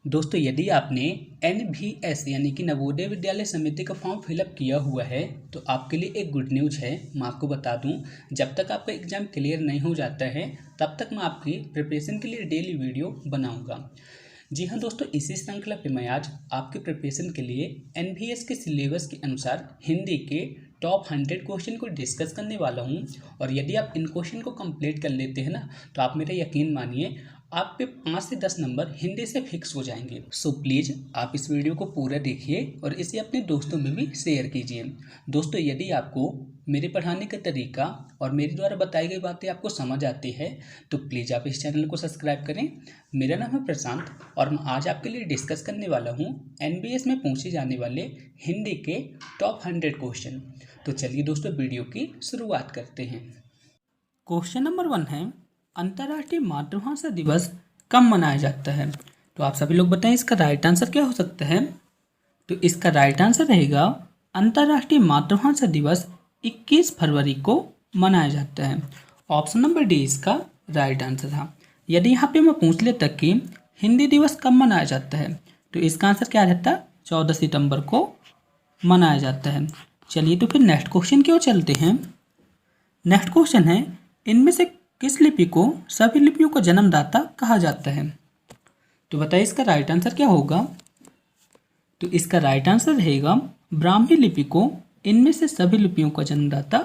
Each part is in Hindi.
दोस्तों यदि आपने NVS यानी कि नवोदय विद्यालय समिति का फॉर्म फिलअप किया हुआ है तो आपके लिए एक गुड न्यूज़ है। मैं आपको बता दूं, जब तक आपका एग्ज़ाम क्लियर नहीं हो जाता है तब तक मैं आपकी प्रिपरेशन के लिए डेली वीडियो बनाऊंगा। जी हाँ दोस्तों, इसी श्रृंखला पे मैं आज आपके प्रिपरेशन के लिए NVS के सिलेबस के अनुसार हिंदी के टॉप 100 क्वेश्चन को डिस्कस करने वाला हूँ। और यदि आप इन क्वेश्चन को कंप्लीट कर लेते हैं ना, तो आप मेरा यकीन मानिए आप पे 5 से 10 नंबर हिंदी से फिक्स हो जाएंगे। सो प्लीज़ आप इस वीडियो को पूरा देखिए और इसे अपने दोस्तों में भी शेयर कीजिए। दोस्तों यदि आपको मेरे पढ़ाने का तरीका और मेरे द्वारा बताई गई बातें आपको समझ आती है तो प्लीज़ आप इस चैनल को सब्सक्राइब करें। मेरा नाम है प्रशांत और मैं आज आपके लिए डिस्कस करने वाला हूँ NBS में पूछे जाने वाले हिंदी के टॉप 100 क्वेश्चन। तो चलिए दोस्तों वीडियो की शुरुआत करते हैं। क्वेश्चन नंबर 1 है, अंतर्राष्ट्रीय मातृभाषा दिवस कब मनाया जाता है? तो आप सभी लोग बताएं इसका राइट आंसर क्या हो सकता है। तो इसका राइट आंसर रहेगा अंतर्राष्ट्रीय मातृभाषा दिवस 21 फरवरी को मनाया जाता है। ऑप्शन नंबर डी इसका राइट आंसर था। यदि यहाँ पे मैं पूछ लेता कि हिंदी दिवस कब मनाया जाता है तो इसका आंसर क्या रहता? 14 सितंबर को मनाया जाता है। चलिए तो फिर नेक्स्ट क्वेश्चन की ओर चलते हैं। नेक्स्ट क्वेश्चन है, इनमें से किस लिपि को सभी लिपियों का जन्मदाता कहा जाता है? तो बताइए इसका राइट आंसर क्या होगा। तो इसका राइट आंसर रहेगा ब्राह्मी लिपि को इनमें से सभी लिपियों का जन्मदाता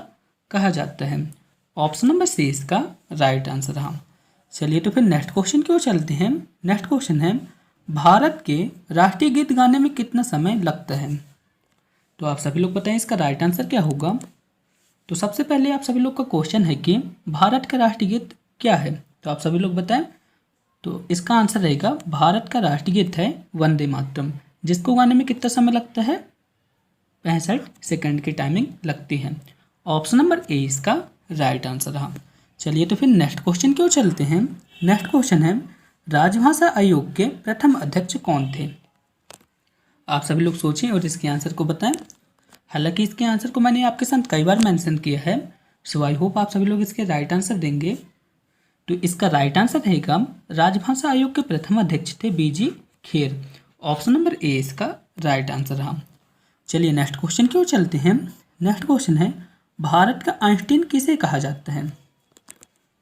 कहा जाता है। ऑप्शन नंबर सी इसका राइट आंसर रहा। चलिए तो फिर नेक्स्ट क्वेश्चन की ओर चलते हैं। नेक्स्ट क्वेश्चन है, भारत के राष्ट्रीय गीत गाने में कितना समय लगता है? तो आप सभी लोग बताएं इसका राइट आंसर क्या होगा। तो सबसे पहले आप सभी लोग का क्वेश्चन है कि भारत का राष्ट्रीय गीत क्या है? तो आप सभी लोग बताएं। तो इसका आंसर रहेगा भारत का राष्ट्रीय गीत है वंदे मातरम, जिसको गाने में कितना समय लगता है? 65 सेकंड की टाइमिंग लगती है। ऑप्शन नंबर ए इसका राइट आंसर रहा। चलिए तो फिर नेक्स्ट क्वेश्चन की ओर चलते हैं। नेक्स्ट क्वेश्चन है, राजभाषा आयोग के प्रथम अध्यक्ष कौन थे? आप सभी लोग सोचें और इसके आंसर को बताएं। हालांकि इसके आंसर को मैंने आपके साथ कई बार मेंशन किया है, सो आई होप आप सभी लोग इसके राइट आंसर देंगे। तो इसका राइट आंसर रहेगा राजभाषा आयोग के प्रथम अध्यक्ष थे BG Kher. Option number A इसका राइट आंसर रहा। चलिए नेक्स्ट क्वेश्चन की ओर चलते हैं। नेक्स्ट क्वेश्चन है, भारत का आइंस्टीन किसे कहा जाता है?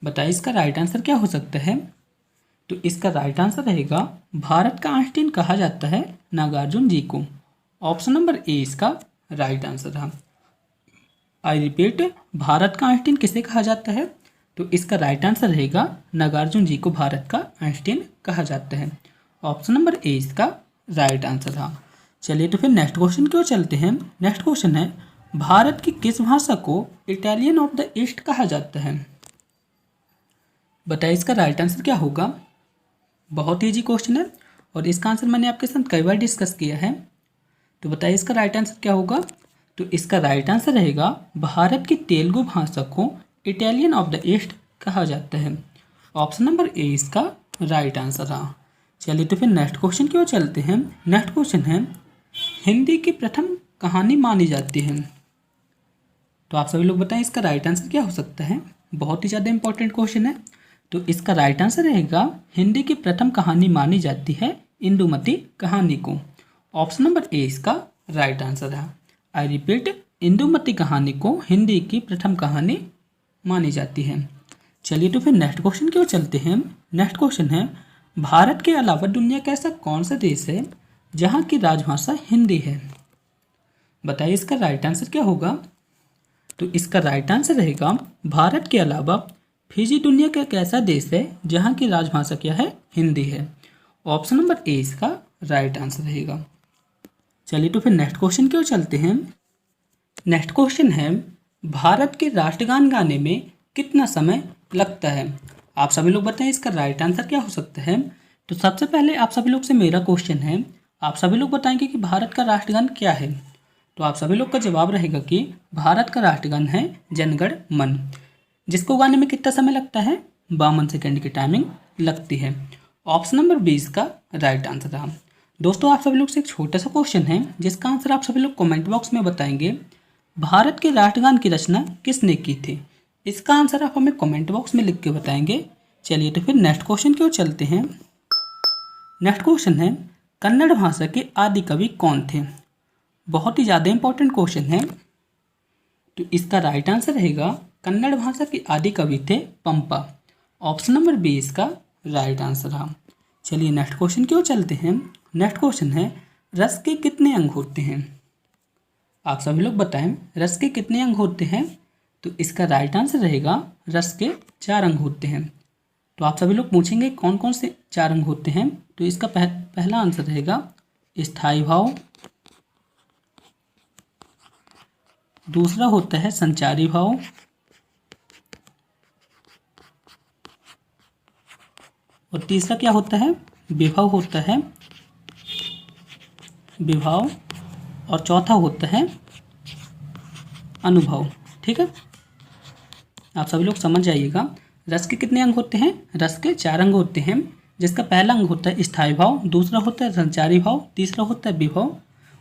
बताइए इसका राइट आंसर क्या हो सकता है। तो इसका राइट आंसर रहेगा भारत का आइंस्टीन कहा जाता है नागार्जुन जी को। ऑप्शन नंबर ए इसका राइट आंसर रहा। आई रिपीट, भारत का आइंस्टीन किसे कहा जाता है? तो इसका राइट आंसर रहेगा नागार्जुन जी को भारत का आइंस्टीन कहा जाता है। ऑप्शन नंबर ए इसका राइट आंसर रहा। चलिए तो फिर नेक्स्ट क्वेश्चन की ओर चलते हैं। नेक्स्ट क्वेश्चन है, भारत की किस भाषा को इटालियन ऑफ द ईस्ट कहा जाता है? बताइए इसका राइट आंसर क्या होगा। बहुत ईजी क्वेश्चन है और इसका आंसर मैंने आपके साथ कई बार डिस्कस किया है। तो बताइए इसका राइट आंसर क्या होगा। तो इसका राइट आंसर रहेगा भारत की तेलुगु भाषा को इटालियन ऑफ द ईस्ट कहा जाता है। ऑप्शन नंबर ए इसका राइट आंसर रहा। चलिए तो फिर नेक्स्ट क्वेश्चन की ओर चलते हैं। नेक्स्ट क्वेश्चन है, हिंदी की प्रथम कहानी मानी जाती है। तो आप सभी लोग बताएं इसका राइट आंसर क्या हो सकता है। बहुत ही ज़्यादा इंपॉर्टेंट क्वेश्चन है। तो इसका राइट आंसर रहेगा हिंदी की प्रथम कहानी मानी जाती है इंदुमती कहानी को। ऑप्शन नंबर ए इसका राइट आंसर रहा। आई रिपीट, इंदुमती कहानी को हिंदी की प्रथम कहानी मानी जाती है। चलिए तो फिर नेक्स्ट क्वेश्चन की ओर चलते हैं। नेक्स्ट क्वेश्चन है, भारत के अलावा दुनिया का ऐसा कौन सा देश है जहाँ की राजभाषा हिंदी है? बताइए इसका राइट आंसर क्या होगा। तो इसका राइट आंसर रहेगा भारत के अलावा फिजी दुनिया का एक ऐसा देश है जहाँ की राजभाषा क्या है? हिंदी है। ऑप्शन नंबर ए इसका राइट आंसर रहेगा। चलिए तो फिर नेक्स्ट क्वेश्चन की ओर चलते हैं। नेक्स्ट क्वेश्चन है, भारत के राष्ट्रगान गाने में कितना समय लगता है? आप सभी लोग बताएं इसका राइट आंसर क्या हो सकता है। तो सबसे पहले आप सभी लोग से मेरा क्वेश्चन है, आप सभी लोग बताएंगे कि भारत का राष्ट्रगान क्या है। तो आप सभी लोग का जवाब रहेगा कि भारत का राष्ट्रगान है जनगण मन, जिसको गाने में कितना समय लगता है? 52 सेकेंड की टाइमिंग लगती है। ऑप्शन नंबर 20 का राइट आंसर रहा। दोस्तों आप सभी लोग से एक छोटा सा क्वेश्चन है जिसका आंसर आप सभी लोग कमेंट बॉक्स में बताएंगे। भारत के राष्ट्रगान की रचना किसने की थी? इसका आंसर आप हमें कमेंट बॉक्स में लिख के बताएंगे। चलिए तो फिर नेक्स्ट क्वेश्चन की ओर चलते हैं। नेक्स्ट क्वेश्चन है कन्नड़ भाषा के आदि कवि कौन थे। बहुत ही ज़्यादा इंपॉर्टेंट क्वेश्चन है। तो इसका राइट आंसर रहेगा कन्नड़ भाषा के आदि कवि थे पंपा। ऑप्शन नंबर बी इसका राइट आंसर रहा। चलिए नेक्स्ट क्वेश्चन की ओर चलते हैं। नेक्स्ट क्वेश्चन है रस के कितने अंग होते हैं। आप सभी लोग बताएं रस के कितने अंग होते हैं। तो इसका राइट आंसर रहेगा रस के 4 अंग होते हैं। तो आप सभी लोग पूछेंगे कौन कौन से 4 अंग होते हैं। तो इसका पहला आंसर रहेगा स्थायी भाव, दूसरा होता है संचारी भाव, और तीसरा क्या होता है विभव होता है विभव, और चौथा होता है अनुभव। ठीक है, आप सभी लोग समझ जाइएगा। रस के कितने अंग होते हैं। रस के 4 अंग होते हैं, जिसका पहला अंग होता है स्थायी भाव, दूसरा होता है संचारी भाव, तीसरा होता है विभव,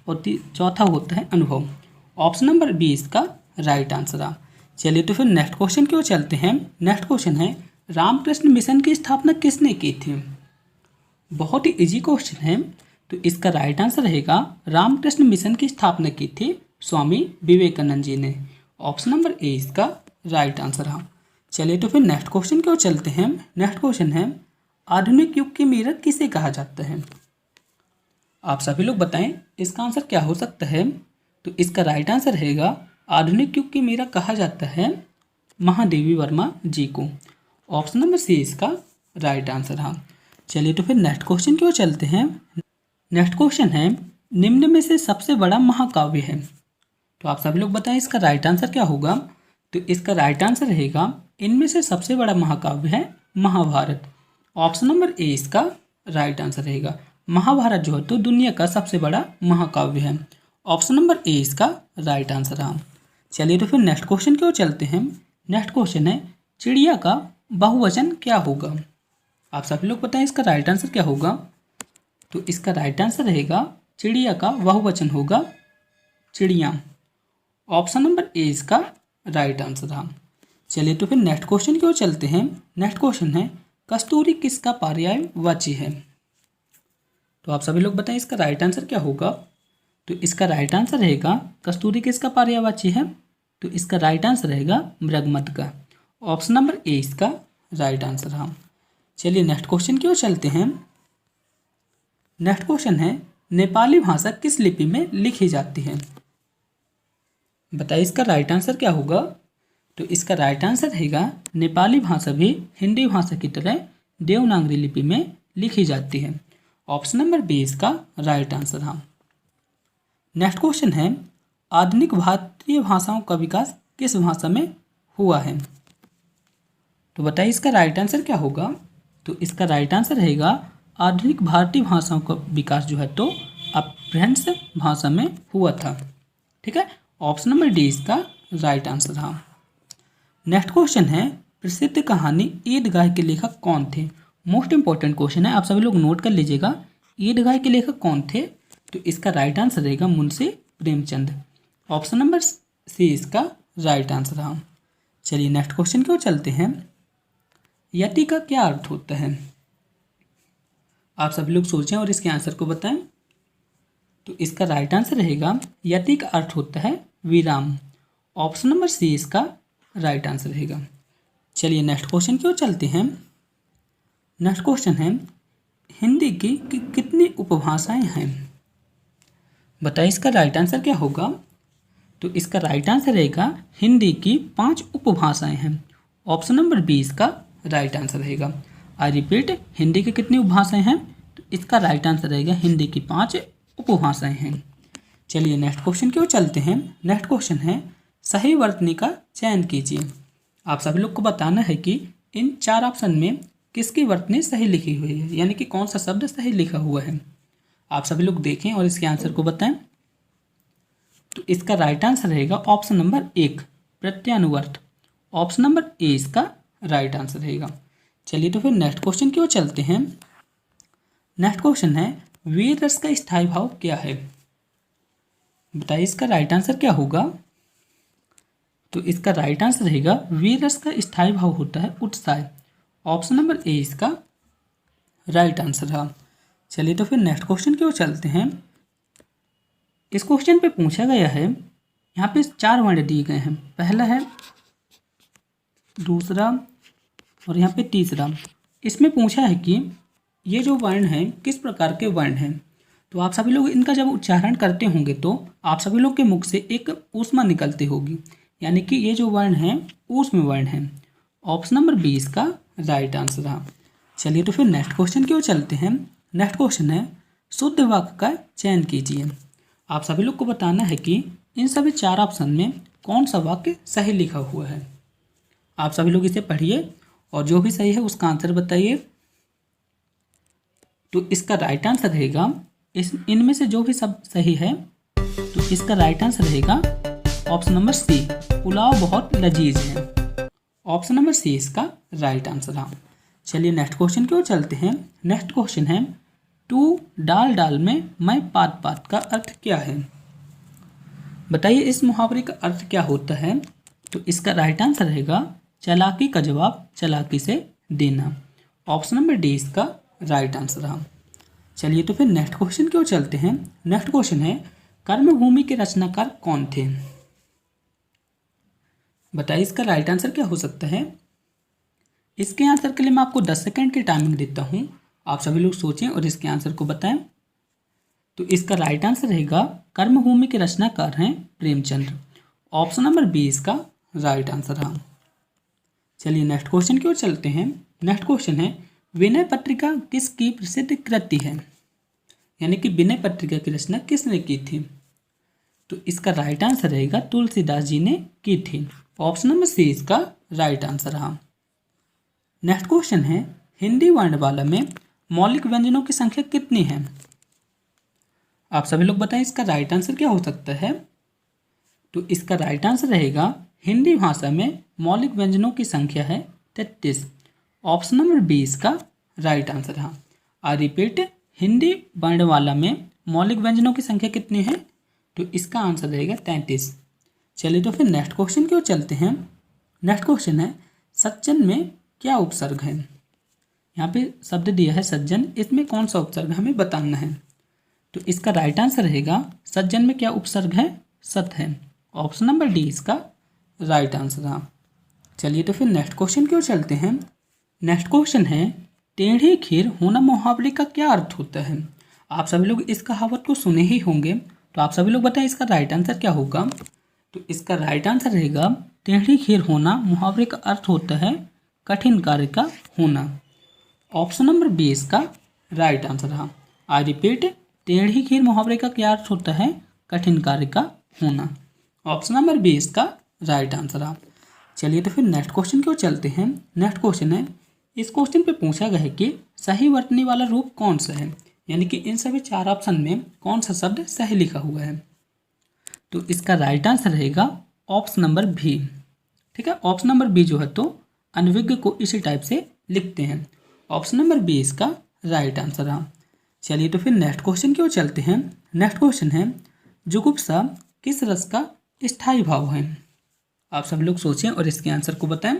और चौथा होता है अनुभव। ऑप्शन नंबर बी इसका राइट आंसर है। चलिए तो फिर नेक्स्ट क्वेश्चन की ओर चलते हैं। नेक्स्ट क्वेश्चन है रामकृष्ण मिशन की स्थापना किसने की थी। बहुत ही इजी क्वेश्चन है। तो इसका राइट आंसर रहेगा रामकृष्ण मिशन की स्थापना की थी स्वामी विवेकानंद जी ने। ऑप्शन नंबर ए इसका राइट आंसर है। चलिए तो फिर नेक्स्ट क्वेश्चन की ओर चलते हैं। नेक्स्ट क्वेश्चन है आधुनिक युग की मीरर किसे कहा जाता है। आप सभी लोग बताएं इसका आंसर क्या हो सकता है। तो इसका राइट आंसर रहेगा आधुनिक युग की मीरा कहा जाता है महादेवी वर्मा जी को। ऑप्शन नंबर सी इसका राइट आंसर है। चलिए तो फिर नेक्स्ट क्वेश्चन की ओर चलते हैं। नेक्स्ट क्वेश्चन है निम्न में से सबसे बड़ा महाकाव्य है। तो आप सभी लोग बताएं इसका राइट आंसर क्या होगा। तो इसका राइट आंसर रहेगा इनमें से सबसे बड़ा महाकाव्य है महाभारत। ऑप्शन नंबर ए इसका राइट आंसर रहेगा। महाभारत जो है तो दुनिया का सबसे बड़ा महाकाव्य है। ऑप्शन नंबर ए इसका राइट आंसर रहा। चलिए तो फिर नेक्स्ट क्वेश्चन की ओर चलते हैं। नेक्स्ट क्वेश्चन है चिड़िया का बहुवचन क्या होगा। आप सभी लोग बताएं इसका राइट आंसर क्या होगा। तो इसका राइट आंसर रहेगा चिड़िया का बहुवचन होगा चिड़िया। ऑप्शन नंबर ए इसका राइट आंसर रहा। चलिए तो फिर नेक्स्ट क्वेश्चन की ओर चलते हैं। नेक्स्ट क्वेश्चन है कस्तूरी किसका पर्यायवाची है। तो आप सभी लोग बताएं इसका राइट आंसर क्या होगा। तो इसका राइट आंसर रहेगा कस्तूरी किसका पर्यायवाची है। तो इसका राइट आंसर रहेगा मृगमद का। ऑप्शन नंबर ए इसका राइट आंसर रहा। चलिए नेक्स्ट क्वेश्चन की ओर चलते हैं। नेक्स्ट क्वेश्चन है नेपाली भाषा किस लिपि में लिखी जाती है। बताइए इसका राइट आंसर क्या होगा। तो इसका राइट आंसर रहेगा नेपाली भाषा भी हिंदी भाषा की तरह देवनागरी लिपि में लिखी जाती है। ऑप्शन नंबर बी इसका राइट आंसर रहा। नेक्स्ट क्वेश्चन है आधुनिक भारतीय भाषाओं का विकास किस भाषा में हुआ है। तो बताइए इसका राइट आंसर क्या होगा। तो इसका राइट आंसर रहेगा आधुनिक भारतीय भाषाओं का विकास जो है तो अपभ्रंश भाषा में हुआ था। ठीक है, ऑप्शन नंबर डी इसका राइट आंसर रहा। नेक्स्ट क्वेश्चन है प्रसिद्ध कहानी ईदगाह के लेखक कौन थे। मोस्ट इंपॉर्टेंट क्वेश्चन है, आप सभी लोग नोट कर लीजिएगा। ईदगाह के लेखक कौन थे। तो इसका राइट आंसर रहेगा Munshi Premchand. Option number C इसका राइट आंसर रहा। चलिए नेक्स्ट क्वेश्चन की ओर चलते हैं। यति का क्या अर्थ होता है। आप सभी लोग सोचें और इसके आंसर को बताएं। तो इसका राइट आंसर रहेगा यति का अर्थ होता है विराम। ऑप्शन नंबर सी इसका राइट आंसर रहेगा। चलिए नेक्स्ट क्वेश्चन की ओर चलते हैं। नेक्स्ट क्वेश्चन है हिंदी की कितनी उपभाषाएं हैं। बताइए इसका राइट आंसर क्या होगा। तो इसका राइट आंसर रहेगा हिंदी की 5 उपभाषाएं हैं। ऑप्शन नंबर बी इसका राइट आंसर रहेगा। आई रिपीट, हिंदी की कितनी उपभाषाएं हैं। तो इसका राइट आंसर रहेगा हिंदी की 5 उपभाषाएं हैं। चलिए नेक्स्ट क्वेश्चन की ओर चलते हैं। नेक्स्ट क्वेश्चन है सही वर्तनी का चयन कीजिए। आप सभी लोग को बताना है कि इन 4 ऑप्शन में किसकी वर्तनी सही लिखी हुई है, यानी कि कौन सा शब्द सही लिखा हुआ है। आप सभी लोग देखें और इसके आंसर को बताएं। तो इसका राइट आंसर रहेगा ऑप्शन नंबर 1 प्रत्यानुवर्त। ऑप्शन नंबर ए इसका राइट आंसर रहेगा। चलिए तो फिर नेक्स्ट क्वेश्चन की ओर चलते हैं। नेक्स्ट क्वेश्चन है वीर रस का स्थायी भाव क्या है। बताइए इसका राइट आंसर क्या होगा। तो इसका राइट आंसर रहेगा वीर रस का स्थायी भाव होता है उत्साह। ऑप्शन नंबर ए इसका राइट आंसर रहा। चलिए तो फिर नेक्स्ट क्वेश्चन की ओर चलते हैं। इस क्वेश्चन पे पूछा गया है, यहाँ पे 4 वर्ण दिए गए हैं, पहला है, दूसरा और यहाँ पे तीसरा। इसमें पूछा है कि ये जो वर्ण है किस प्रकार के वर्ण हैं। तो आप सभी लोग इनका जब उच्चारण करते होंगे तो आप सभी लोग के मुख से एक ऊष्मा निकलती होगी, यानी कि ये जो वर्ण है ऊष्म वर्ण है। ऑप्शन नंबर 20 का राइट आंसर रहा। चलिए तो फिर नेक्स्ट क्वेश्चन की ओर चलते हैं। नेक्स्ट क्वेश्चन है, शुद्ध वाक्य का चयन कीजिए। आप सभी लोग को बताना है कि इन सभी 4 ऑप्शन में कौन सा वाक्य सही लिखा हुआ है। आप सभी लोग इसे पढ़िए और जो भी सही है उसका आंसर बताइए। तो इसका राइट आंसर रहेगा, इनमें से जो भी सब सही है तो इसका राइट आंसर रहेगा ऑप्शन नंबर सी, पुलाव बहुत लजीज है। ऑप्शन नंबर सी इसका राइट आंसर है। चलिए नेक्स्ट क्वेश्चन की ओर चलते हैं। नेक्स्ट क्वेश्चन है, तू डाल डाल में मैं पात पात का अर्थ क्या है। बताइए इस मुहावरे का अर्थ क्या होता है। तो इसका राइट आंसर रहेगा, चालाकी का जवाब चालाकी से देना। ऑप्शन नंबर डी इसका राइट आंसर रहा। चलिए तो फिर नेक्स्ट क्वेश्चन की ओर चलते हैं। नेक्स्ट क्वेश्चन है, कर्मभूमि के रचनाकार कौन थे। बताइए इसका राइट आंसर क्या हो सकता है। इसके आंसर के लिए मैं आपको 10 सेकंड की टाइमिंग देता हूं, आप सभी लोग सोचें और इसके आंसर को बताएं। तो इसका राइट आंसर रहेगा, कर्मभूमि के रचनाकार हैं प्रेमचंद्र। ऑप्शन नंबर 20 का राइट आंसर रहा। चलिए नेक्स्ट क्वेश्चन की ओर चलते हैं। नेक्स्ट क्वेश्चन है, विनय पत्रिका किसकी प्रसिद्ध कृति है, यानी कि विनय पत्रिका की रचना किसने की थी। तो इसका राइट आंसर रहेगा, तुलसीदास जी ने की थी। ऑप्शन नंबर सी इसका राइट आंसर रहा। नेक्स्ट क्वेश्चन है, हिंदी वर्णमाला में मौलिक व्यंजनों की संख्या कितनी है। आप सभी लोग बताएं इसका राइट आंसर क्या हो सकता है। तो इसका राइट आंसर रहेगा, हिंदी भाषा में मौलिक व्यंजनों की संख्या है 33। ऑप्शन नंबर 20 का राइट आंसर रहा। आई रिपीट, हिंदी वर्णमाला में मौलिक व्यंजनों की संख्या कितनी है। तो इसका आंसर रहेगा 33। चलिए तो फिर नेक्स्ट क्वेश्चन की ओर चलते हैं। नेक्स्ट क्वेश्चन है, सज्जन में क्या उपसर्ग है। यहाँ पे शब्द दिया है सज्जन, इसमें कौन सा उपसर्ग हमें बताना है। तो इसका राइट आंसर रहेगा, सज्जन में क्या उपसर्ग है, सत है। ऑप्शन नंबर डी इसका राइट आंसर रहा। चलिए तो फिर नेक्स्ट क्वेश्चन की ओर चलते हैं। नेक्स्ट क्वेश्चन है, टेढ़ी खीर होना मुहावरे का क्या अर्थ होता है। आप सभी लोग इस कहावत को सुने ही होंगे, तो आप सभी लोग बताएं इसका राइट आंसर क्या होगा। तो इसका राइट आंसर रहेगा, टेढ़ी खीर होना मुहावरे का अर्थ होता है कठिन कार्य का होना। ऑप्शन नंबर 20 का राइट आंसर रहा। आई रिपीट, टेढ़ी खीर मुहावरे का क्या अर्थ होता है, कठिन कार्य का होना। ऑप्शन नंबर 20 का राइट आंसर रहा। चलिए तो फिर नेक्स्ट क्वेश्चन की ओर चलते हैं। नेक्स्ट क्वेश्चन है, इस क्वेश्चन पे पूछा गया है कि सही वर्तनी वाला रूप कौन सा है, यानी कि इन सभी 4 ऑप्शन में कौन सा शब्द सही लिखा हुआ है। तो इसका राइट आंसर रहेगा ऑप्शन नंबर बी। ठीक है, ऑप्शन नंबर बी जो है तो अनविज्ञ को इसी टाइप से लिखते हैं। ऑप्शन नंबर बी इसका राइट आंसर रहा। चलिए तो फिर नेक्स्ट क्वेश्चन की ओर चलते हैं। नेक्स्ट क्वेश्चन है, जुगुप्सा किस रस का स्थायी भाव है। आप सब लोग सोचें और इसके आंसर को बताएं।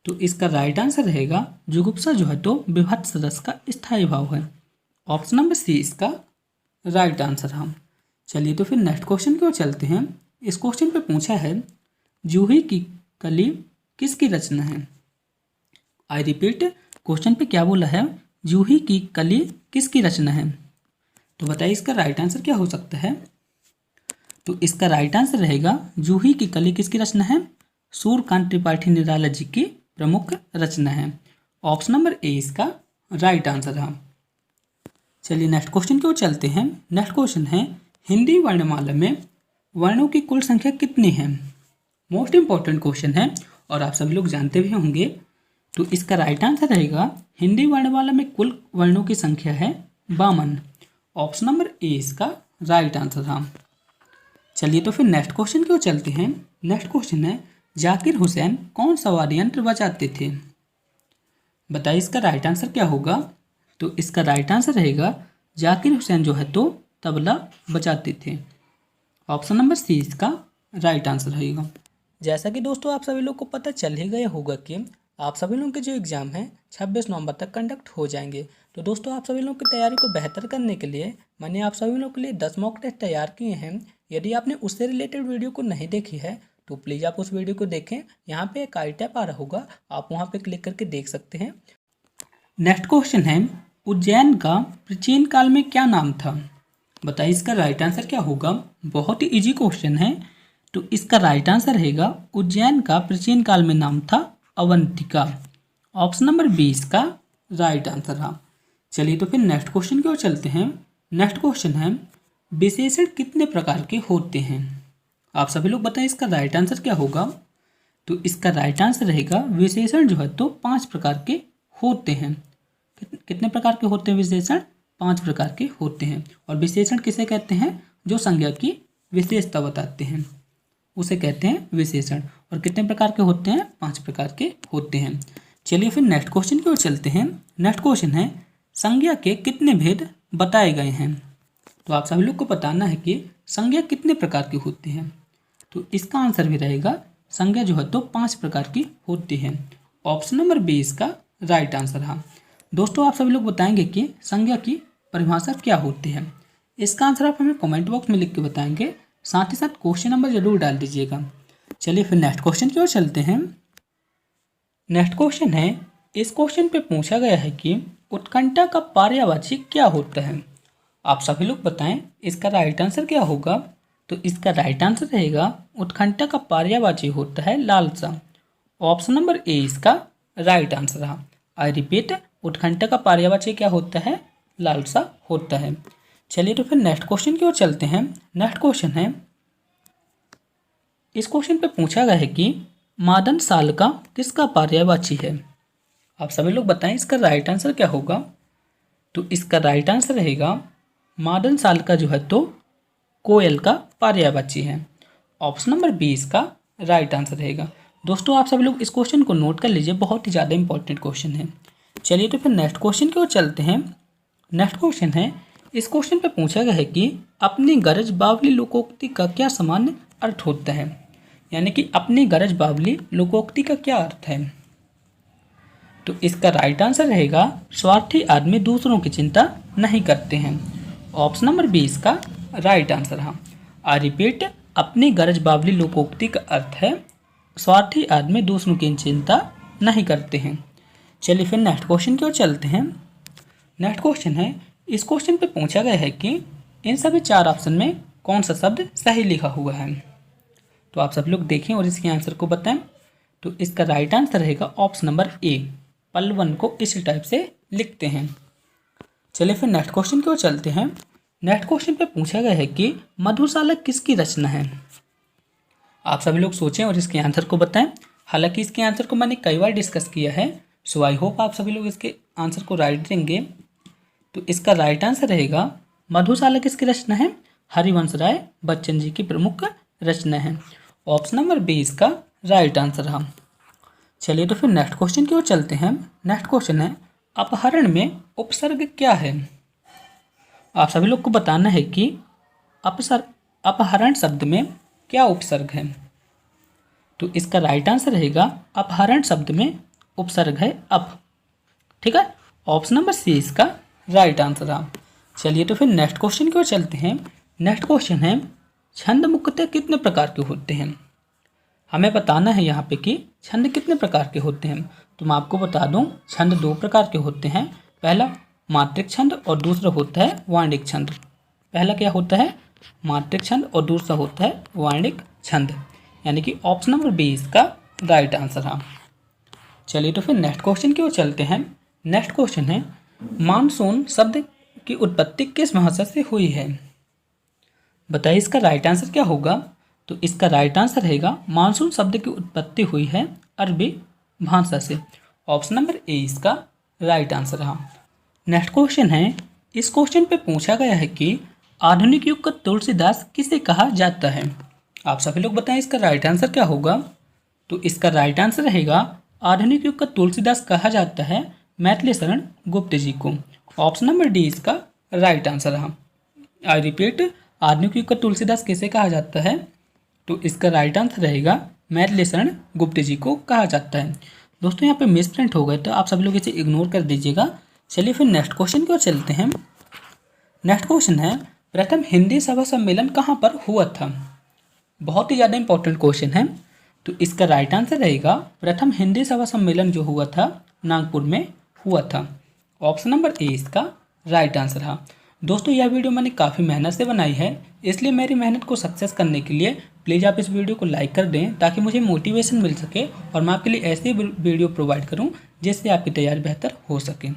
तो इसका राइट आंसर रहेगा, जुगुप्सा जो है तो विभत्स रस का स्थायी भाव है। ऑप्शन नंबर सी इसका राइट आंसर रहा। चलिए तो फिर नेक्स्ट क्वेश्चन की ओर चलते हैं। इस क्वेश्चन पे पूछा है, जूही की कली किसकी रचना है। आई रिपीट, क्वेश्चन पे क्या बोला है, जूही की कली किसकी रचना है। तो बताइए इसका राइट आंसर क्या हो सकता है। तो इसका राइट आंसर रहेगा, जूही की कली किसकी रचना है, सूर्यकांत त्रिपाठी निराला जी की प्रमुख रचना है। ऑप्शन नंबर ए इसका राइट आंसर रहा। चलिए नेक्स्ट क्वेश्चन की ओर चलते हैं। नेक्स्ट क्वेश्चन है, हिंदी वर्णमाला में वर्णों की कुल संख्या कितनी है। मोस्ट इंपॉर्टेंट क्वेश्चन है और आप सभी लोग जानते भी होंगे। तो इसका राइट आंसर रहेगा, हिंदी वर्णमाला में कुल वर्णों की संख्या है 52। ऑप्शन नंबर ए इसका राइट आंसर रहा। चलिए तो फिर नेक्स्ट क्वेश्चन की ओर चलते हैं। नेक्स्ट क्वेश्चन है, जाकिर हुसैन कौन सा वाद्य यंत्र बजाते थे। बताइए इसका राइट आंसर क्या होगा। तो इसका राइट आंसर रहेगा, जाकिर हुसैन जो है तो तबला बजाते थे। ऑप्शन नंबर सी इसका राइट आंसर रहेगा। जैसा कि दोस्तों आप सभी लोग को पता चल ही गया होगा कि आप सभी लोगों के जो एग्ज़ाम हैं 26 नवंबर तक कंडक्ट हो जाएंगे। तो दोस्तों आप सभी लोगों की तैयारी को बेहतर करने के लिए मैंने आप सभी लोगों के लिए 10 मॉक टेस्ट तैयार किए हैं। यदि आपने उससे रिलेटेड वीडियो को नहीं देखी है तो प्लीज़ आप उस वीडियो को देखें। यहाँ पे एक आई टैप आ रहा होगा, आप वहाँ पे क्लिक करके देख सकते हैं। नेक्स्ट क्वेश्चन है, उज्जैन का प्राचीन काल में क्या नाम था? बताइए इसका राइट आंसर क्या होगा। बहुत ही इजी क्वेश्चन है। तो इसका राइट आंसर रहेगा उज्जैन का प्राचीन काल में नाम था अवंतिका। ऑप्शन नंबर 20 का राइट आंसर रहा। चलिए तो फिर नेक्स्ट क्वेश्चन की ओर चलते हैं। नेक्स्ट क्वेश्चन है, विशेषण कितने प्रकार के होते हैं? आप सभी लोग बताएं इसका राइट आंसर क्या होगा। तो इसका राइट आंसर रहेगा विशेषण जो है तो 5 प्रकार के होते हैं। कितने प्रकार के होते हैं विशेषण? 5 प्रकार के होते हैं। और विशेषण किसे कहते हैं? जो संज्ञा की विशेषता बताते हैं उसे कहते हैं विशेषण। और कितने प्रकार के होते हैं? 5 प्रकार के होते हैं। चलिए फिर नेक्स्ट क्वेश्चन की ओर चलते हैं। नेक्स्ट क्वेश्चन है, संज्ञा के कितने भेद बताए गए हैं? तो आप सभी लोग को बताना है कि संज्ञा कितने प्रकार की होती हैं। तो इसका आंसर भी रहेगा संज्ञा जो है तो 5 प्रकार की होती है। ऑप्शन नंबर 20 का राइट आंसर रहा। दोस्तों आप सभी लोग बताएंगे कि संज्ञा की परिभाषा क्या होती है। इसका आंसर आप हमें कमेंट बॉक्स में लिख के बताएंगे। साथ ही साथ क्वेश्चन नंबर जरूर डाल दीजिएगा। चलिए फिर नेक्स्ट क्वेश्चन की ओर चलते हैं। नेक्स्ट क्वेश्चन है, इस क्वेश्चन पे पूछा गया है कि उत्कंठा का पर्यायवाची क्या होता है? आप सभी लोग बताएं इसका राइट आंसर क्या होगा। तो इसका राइट आंसर रहेगा उत्कंठा का पर्यायवाची होता है लालसा। ऑप्शन नंबर ए इसका राइट आंसर रहा। आई रिपीट, उत्कंठा का पर्यायवाची क्या होता है? लालसा होता है। चलिए तो फिर नेक्स्ट क्वेश्चन की ओर चलते हैं। नेक्स्ट क्वेश्चन है, इस क्वेश्चन पे पूछा गया है कि मादन साल का किसका पर्यायवाची है? आप सभी लोग बताएं इसका राइट आंसर क्या होगा। तो इसका राइट आंसर रहेगा मादन साल का जो है तो कोयल का पर्यायवाची है। ऑप्शन नंबर 20 का राइट आंसर रहेगा। दोस्तों आप सभी लोग इस क्वेश्चन को नोट कर लीजिए, बहुत ही ज़्यादा इंपॉर्टेंट क्वेश्चन है। चलिए तो फिर नेक्स्ट क्वेश्चन की ओर चलते हैं। नेक्स्ट क्वेश्चन है, इस क्वेश्चन पे पूछा गया है कि अपनी गरज बावली लोकोक्ति का क्या सामान्य अर्थ होता है? यानी कि अपनी गरज बावली लोकोक्ति का क्या अर्थ है? तो इसका राइट आंसर रहेगा स्वार्थी आदमी दूसरों की चिंता नहीं करते हैं। ऑप्शन नंबर 20 का राइट आंसर रहा। आई रिपीट, अपनी गरज बावली लोकोक्ति का अर्थ है स्वार्थी आदमी दूसरों की चिंता नहीं करते हैं। चलिए फिर नेक्स्ट क्वेश्चन की ओर चलते हैं। नेक्स्ट क्वेश्चन है, इस क्वेश्चन पे पूछा गया है कि इन सभी 4 ऑप्शन में कौन सा शब्द सही लिखा हुआ है? तो आप सब लोग देखें और इसके आंसर को बताएं। तो इसका राइट आंसर रहेगा ऑप्शन नंबर ए, पलवन को इसी टाइप से लिखते हैं। चलिए फिर नेक्स्ट क्वेश्चन की ओर चलते हैं। नेक्स्ट क्वेश्चन पे पूछा गया है कि मधुशाला किसकी रचना है? आप सभी लोग सोचें और इसके आंसर को बताएं। हालांकि इसके आंसर को मैंने कई बार डिस्कस किया है, सो आई होप आप सभी लोग इसके आंसर को राइट देंगे। तो इसका राइट आंसर रहेगा मधुशाला किसकी रचना है? हरिवंश राय बच्चन जी की प्रमुख रचना है। ऑप्शन नंबर 20 का राइट आंसर रहा। चलिए तो फिर नेक्स्ट क्वेश्चन की ओर चलते हैं। नेक्स्ट क्वेश्चन है, अपहरण में उपसर्ग क्या है? आप सभी लोग को बताना है कि अपहरण शब्द में क्या उपसर्ग है। तो इसका राइट आंसर रहेगा अपहरण शब्द में उपसर्ग है अप। ठीक है, ऑप्शन नंबर सी इसका राइट आंसर रहा। चलिए तो फिर नेक्स्ट क्वेश्चन की ओर चलते हैं। नेक्स्ट क्वेश्चन है, छंद मुख्यतः कितने प्रकार के होते हैं? हमें बताना है यहाँ पे कि छंद कितने प्रकार के होते हैं। तो मैं आपको बता दूं, छंद 2 प्रकार के होते हैं। पहला मात्रिक छंद और दूसरा होता है वाणिक छंद। पहला क्या होता है? मात्रिक छंद और दूसरा होता है वाणिक छंद। यानी कि ऑप्शन नंबर 20 का राइट आंसर रहा। चलिए तो फिर नेक्स्ट क्वेश्चन की ओर चलते हैं। नेक्स्ट क्वेश्चन है, मानसून शब्द की उत्पत्ति किस भाषा से हुई है? बताइए इसका राइट आंसर क्या होगा। तो इसका राइट आंसर रहेगा मानसून शब्द की उत्पत्ति हुई है अरबी भाषा से। ऑप्शन नंबर ए इसका राइट आंसर रहा। नेक्स्ट क्वेश्चन है, इस क्वेश्चन पे पूछा गया है कि आधुनिक युग का तुलसीदास किसे कहा जाता है? आप सभी लोग बताएं इसका राइट आंसर क्या होगा। तो इसका राइट आंसर रहेगा आधुनिक युग का तुलसीदास कहा जाता है मैथिली शरण गुप्त जी को। ऑप्शन नंबर डी इसका राइट आंसर रहा। आई रिपीट, आधुनिक युग का तुलसीदास किसे कहा जाता है? तो इसका राइट आंसर रहेगा मैथिली शरण गुप्त जी को कहा जाता है। दोस्तों यहाँ पे मिस प्रिंट हो गए तो आप सभी लोग इसे इग्नोर कर दीजिएगा। चलिए फिर नेक्स्ट क्वेश्चन की ओर चलते हैं। नेक्स्ट क्वेश्चन है, प्रथम हिंदी सभा सम्मेलन कहाँ पर हुआ था? बहुत ही ज़्यादा इंपॉर्टेंट क्वेश्चन है। तो इसका राइट आंसर रहेगा, प्रथम हिंदी सभा सम्मेलन जो हुआ था नागपुर में हुआ था। ऑप्शन नंबर ए इसका राइट आंसर है। दोस्तों यह वीडियो मैंने काफ़ी मेहनत से बनाई है, इसलिए मेरी मेहनत को सक्सेस करने के लिए प्लीज़ आप इस वीडियो को लाइक कर दें ताकि मुझे मोटिवेशन मिल सके और मैं आपके लिए ऐसे वीडियो प्रोवाइड करूं जिससे आपकी तैयारी बेहतर हो सके।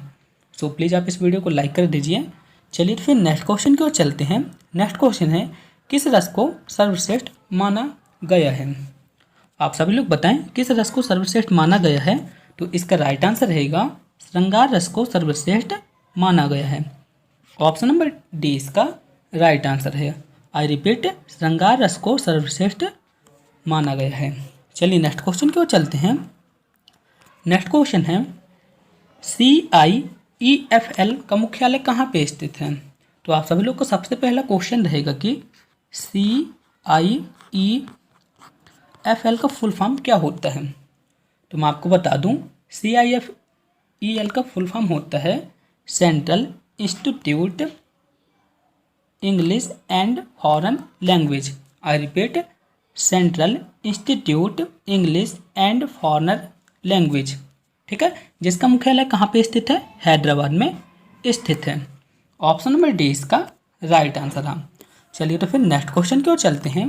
सो प्लीज़ आप इस वीडियो को लाइक कर दीजिए। चलिए तो फिर नेक्स्ट क्वेश्चन की ओर चलते हैं। नेक्स्ट क्वेश्चन है, किस रस को सर्वश्रेष्ठ माना गया है? आप सभी लोग बताएं किस रस को सर्वश्रेष्ठ माना गया है? तो इसका राइट आंसर रहेगा, श्रृंगार रस को सर्वश्रेष्ठ माना गया है। ऑप्शन नंबर डी इसका राइट आंसर है। आई रिपीट, श्रृंगार रस को सर्वश्रेष्ठ माना गया है। चलिए नेक्स्ट क्वेश्चन की ओर चलते हैं। नेक्स्ट क्वेश्चन है, CIEFL का मुख्यालय कहाँ पे स्थित है? तो आप सभी लोग को सबसे पहला क्वेश्चन रहेगा कि CIEFL का फुल फॉर्म क्या होता है? तो मैं आपको बता दूं, CIEFL का फुल फॉर्म होता है central institute English and foreign language. I repeat, central institute English and foreign language. ठीक है, जिसका मुख्यालय कहाँ पे स्थित है? हैदराबाद में स्थित है। ऑप्शन नंबर डी इसका राइट आंसर है। चलिए तो फिर नेक्स्ट क्वेश्चन की ओर चलते हैं।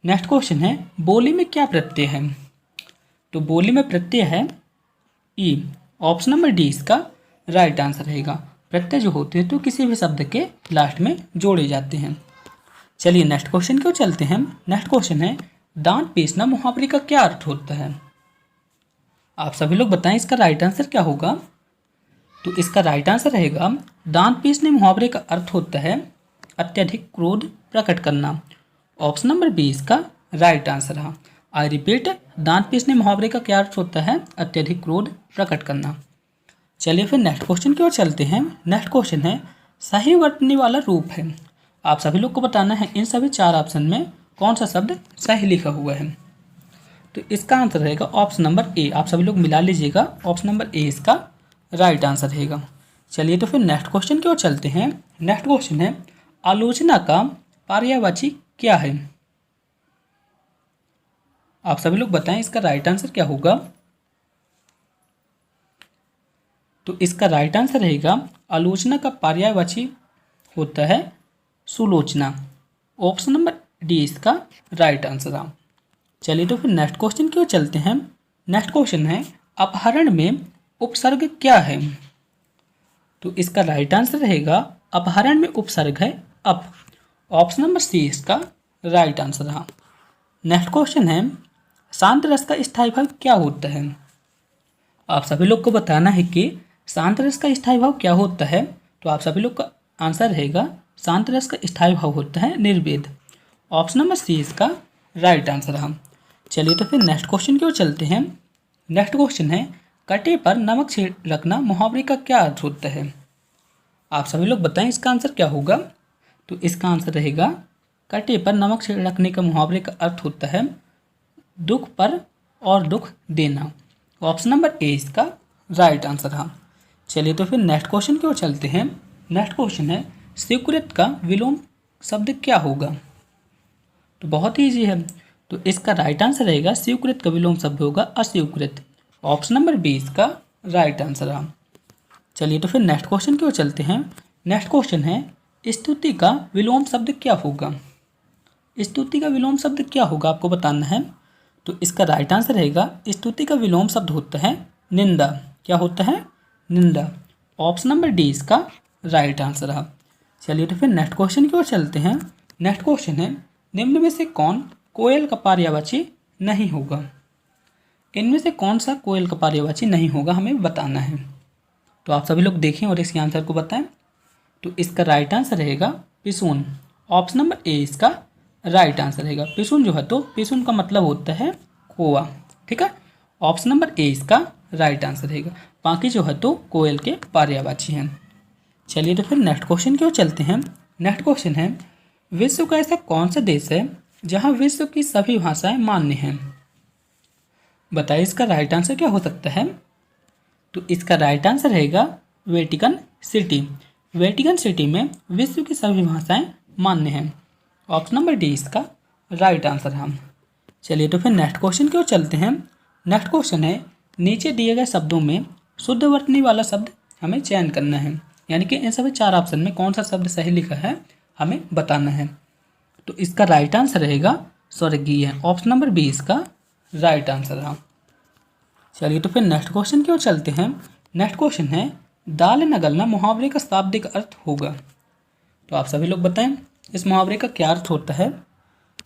नेक्स्ट क्वेश्चन है, बोली में क्या प्रत्यय है? तो बोली में प्रत्यय है ई। ऑप्शन नंबर डी इसका राइट आंसर रहेगा। प्रत्यय जो होते हैं तो किसी भी शब्द के लास्ट में जोड़े जाते हैं। चलिए नेक्स्ट क्वेश्चन की ओर चलते हैं। नेक्स्ट क्वेश्चन है, दांत पीसना मुहावरे का क्या अर्थ होता है? आप सभी लोग बताएं इसका राइट आंसर क्या होगा? तो इसका राइट आंसर रहेगा, दांत पीसने मुहावरे का अर्थ होता है अत्यधिक क्रोध प्रकट करना। ऑप्शन नंबर बी इसका राइट आंसर है। आई रिपीट, दांत पीसने मुहावरे का क्या अर्थ होता है? अत्यधिक क्रोध प्रकट करना। चलिए फिर नेक्स्ट क्वेश्चन की ओर चलते हैं। नेक्स्ट क्वेश्चन है, सही वर्तनी वाला रूप है। आप सभी लोग को बताना है इन सभी चार ऑप्शन में कौन सा शब्द सही लिखा हुआ है। तो इसका आंसर रहेगा ऑप्शन नंबर ए। आप सभी लोग मिला लीजिएगा, ऑप्शन नंबर ए इसका राइट आंसर रहेगा। चलिए तो फिर नेक्स्ट क्वेश्चन की ओर चलते हैं। नेक्स्ट क्वेश्चन है, आलोचना का पर्यायवाची क्या है? आप सभी लोग बताएं इसका राइट आंसर क्या होगा? तो इसका राइट आंसर रहेगा, आलोचना का पर्यायवाची होता है सुलोचना। ऑप्शन नंबर डी इसका राइट आंसर है। चलिए तो फिर नेक्स्ट क्वेश्चन की ओर चलते हैं। नेक्स्ट क्वेश्चन है, अपहरण में उपसर्ग क्या है? तो इसका राइट आंसर रहेगा, अपहरण में उपसर्ग है अप। ऑप्शन नंबर सी इसका राइट आंसर है। नेक्स्ट क्वेश्चन है, शांत रस का स्थायी भाव क्या होता है? आप सभी लोग को बताना है कि शांत रस का स्थायी भाव क्या होता है। तो आप सभी लोग का आंसर रहेगा, शांत रस का स्थायी भाव होता है निर्वेद। ऑप्शन नंबर सी इसका राइट आंसर है। चलिए तो फिर नेक्स्ट क्वेश्चन की ओर चलते हैं। नेक्स्ट क्वेश्चन है, कटे पर नमक छिड़कना मुहावरे का क्या अर्थ होता है? आप सभी लोग बताएं इसका आंसर क्या होगा? तो इसका आंसर रहेगा, कटे पर नमक छिड़कने का मुहावरे का अर्थ होता है दुख पर और दुख देना। ऑप्शन नंबर ए इसका राइट आंसर है। चलिए तो फिर नेक्स्ट क्वेश्चन की ओर चलते हैं। नेक्स्ट क्वेश्चन है, स्वीकृत का विलोम शब्द क्या होगा? तो बहुत ही ईजी है। तो इसका राइट आंसर रहेगा, स्वीकृत का विलोम शब्द होगा अस्वीकृत। ऑप्शन नंबर बी इसका राइट आंसर है। चलिए तो फिर नेक्स्ट क्वेश्चन की ओर चलते हैं। नेक्स्ट क्वेश्चन है, स्तुति का विलोम शब्द क्या होगा? स्तुति का विलोम शब्द क्या होगा आपको बताना है। तो इसका राइट आंसर रहेगा, स्तुति का विलोम शब्द होता है निंदा। क्या होता है? निंदा। ऑप्शन नंबर डी इसका राइट आंसर है। चलिए तो फिर नेक्स्ट क्वेश्चन की ओर चलते हैं। नेक्स्ट क्वेश्चन है, निम्न में से कौन कोयल का पर्यायवाची नहीं होगा? इनमें से कौन सा कोयल का पर्यायवाची नहीं होगा हमें बताना है। तो आप सभी लोग देखें और इसके आंसर को बताएं। तो इसका राइट आंसर रहेगा पिसून। ऑप्शन नंबर ए इसका राइट आंसर रहेगा। पिसून जो है तो पिसून का मतलब होता है कोवा। ठीक है, ऑप्शन नंबर ए इसका राइट आंसर रहेगा। बाकी जो है तो कोयल के पर्यायवाची हैं। चलिए तो फिर नेक्स्ट क्वेश्चन की ओर चलते हैं। नेक्स्ट क्वेश्चन है, विश्व का ऐसा कौन सा देश है जहां विश्व की सभी भाषाएं मान्य हैं? बताइए इसका राइट आंसर क्या हो सकता है। तो इसका राइट आंसर रहेगा, वेटिकन सिटी। वेटिकन सिटी में विश्व की सभी भाषाएं मान्य हैं। ऑप्शन नंबर डी इसका राइट आंसर है। चलिए तो फिर नेक्स्ट क्वेश्चन की ओर चलते हैं। नेक्स्ट क्वेश्चन है, नीचे दिए गए शब्दों में शुद्ध वर्तनी वाला शब्द हमें चयन करना है, यानी कि इन सभी 4 ऑप्शन में कौन सा शब्द सही लिखा है हमें बताना है। तो इसका राइट आंसर रहेगा स्वर्गीय। ऑप्शन नंबर बी इसका राइट आंसर है। चलिए तो फिर नेक्स्ट क्वेश्चन की ओर चलते हैं। नेक्स्ट क्वेश्चन है, दाल न गलना मुहावरे का शाब्दिक अर्थ होगा। तो आप सभी लोग बताएं इस मुहावरे का क्या अर्थ होता है।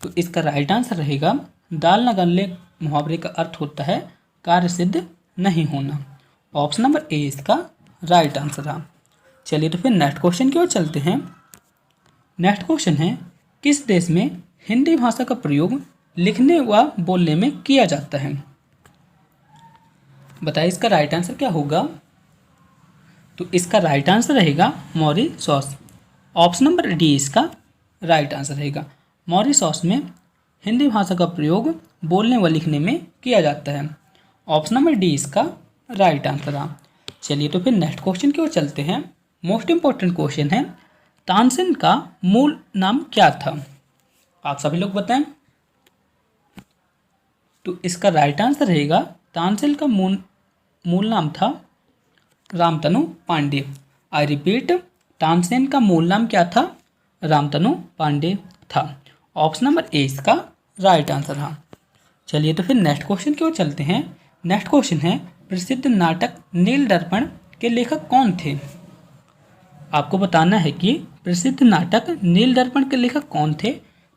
तो इसका राइट आंसर रहेगा, दाल न गलने मुहावरे का अर्थ होता है कार्य सिद्ध नहीं होना। ऑप्शन नंबर ए इसका राइट आंसर है। चलिए तो फिर नेक्स्ट क्वेश्चन की ओर चलते हैं। नेक्स्ट क्वेश्चन है, किस देश में हिंदी भाषा का प्रयोग लिखने व बोलने में किया जाता है। बताइए इसका राइट आंसर क्या होगा। तो इसका राइट आंसर रहेगा मॉरिशस। ऑप्शन नंबर डी इसका राइट आंसर रहेगा। मॉरिशस में हिंदी भाषा का प्रयोग बोलने व लिखने में किया जाता है। ऑप्शन नंबर डी इसका राइट आंसर है। चलिए तो फिर नेक्स्ट क्वेश्चन की ओर चलते हैं। मोस्ट इंपॉर्टेंट क्वेश्चन है, तानसेन का मूल नाम क्या था। आप सभी लोग बताएं। तो इसका राइट आंसर रहेगा, तानसेन का मूल नाम था रामतनु पांडे। आई रिपीट, तानसेन का मूल नाम क्या था, रामतनु पांडे था। ऑप्शन नंबर ए इसका राइट आंसर है। चलिए तो फिर नेक्स्ट क्वेश्चन की ओर चलते हैं। नेक्स्ट क्वेश्चन है, प्रसिद्ध नाटक नील दर्पण के लेखक कौन थे। आपको बताना है कि प्रसिद्ध नाटक नील दर्पण के लेखक कौन थे।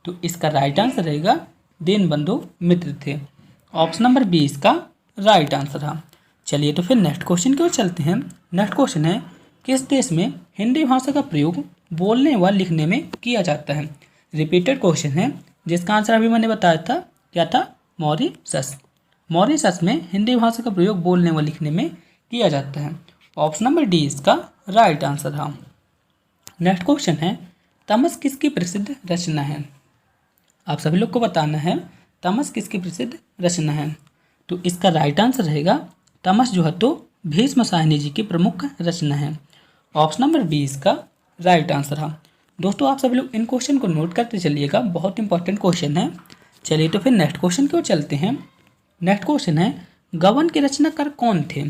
तो इसका राइट आंसर रहेगा दीनबंधु मित्र थे। ऑप्शन नंबर बी इसका राइट आंसर है। चलिए तो फिर नेक्स्ट क्वेश्चन की ओर चलते हैं। नेक्स्ट क्वेश्चन है, किस देश में हिंदी भाषा का प्रयोग बोलने व लिखने में किया जाता है। रिपीटेड क्वेश्चन है, जिसका आंसर अभी मैंने बताया था क्या था, मॉरिशस। मॉरिशस में हिंदी भाषा का प्रयोग बोलने व लिखने में किया जाता है। ऑप्शन नंबर डी इसका राइट आंसर है। नेक्स्ट क्वेश्चन है, तमस किसकी प्रसिद्ध रचना है। आप सभी लोग को बताना है तमस किसकी प्रसिद्ध रचना है। तो इसका राइट आंसर रहेगा, तमस जो है तो भीष्म साहनी जी की प्रमुख रचना है। ऑप्शन नंबर बी इसका राइट आंसर है। दोस्तों आप सभी लोग इन क्वेश्चन को नोट करते चलिएगा, बहुत इंपॉर्टेंट क्वेश्चन है। चलिए तो फिर नेक्स्ट क्वेश्चन की ओर चलते हैं। नेक्स्ट क्वेश्चन है, गबन के रचनाकार कौन थे।